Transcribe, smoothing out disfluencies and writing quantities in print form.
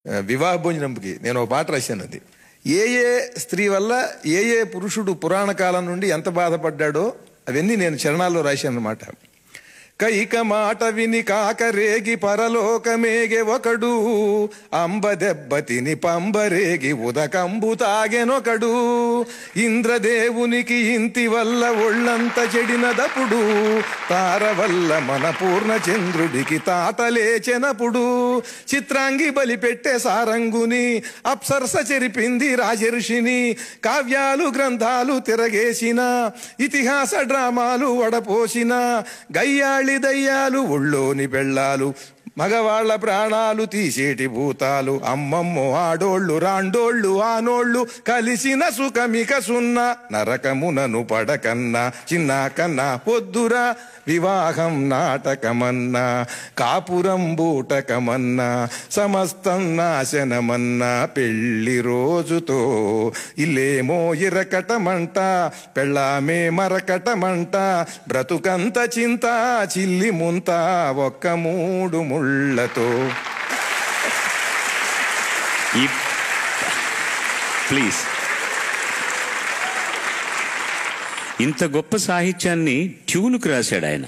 వివాహ భోజనంకి నేను ఒక పాట రాశాను. అది ఏ ఏ స్త్రీ వల్ల ఏ ఏ పురుషుడు పురాణ కాలం నుండి ఎంత బాధపడ్డాడో అవన్నీ నేను చరణాల్లో రాశాను అన్నమాట. కైక మాట విని కాకరేగి పరలోకమేగే ఒకడు, అంబ దెబ్బ తిని పంబరేగి ఉదకంబు తాగెనొకడు, ఇంద్రదేవునికి ఇంతి వల్ల ఒళ్ళంత చెడినదపుడు, తార వల్ల మన పూర్ణ చంద్రుడికి తాత లేచెనపుడు, చిత్రాంగి బలి పెట్టే సారంగుని అప్సరస చెరిపింది రాజర్షిని, కావ్యాలు గ్రంథాలు తిరగేసిన ఇతిహాస డ్రామాలు వడపోసిన, గయ్యాళి దయ్యాలు ఒళ్ళోని బెళ్ళాలు మగవాళ్ల ప్రాణాలు తీసేటి భూతాలు, అమ్మమ్మో ఆడోళ్ళు రాండోళ్ళు ఆనోళ్ళు కలిసిన సుఖమిక సున్న, నరకమునను పడకన్నా చిన్న కన్నా పొద్దురా, వివాహం నాటకమన్నా కాపురం బూటకమన్నా, సమస్తం నాశనమన్నా పెళ్లి రోజుతో, ఇల్లేమో ఇరకటమంట పెళ్ళామే మరకటమంట, బ్రతుకంత చింత చిల్లి ముంత ఒక్క మూడు ముళ్ళతో. ప్లీజ్, ఇంత గొప్ప సాహిత్యాన్ని ట్యూన్కు రాశాడు ఆయన.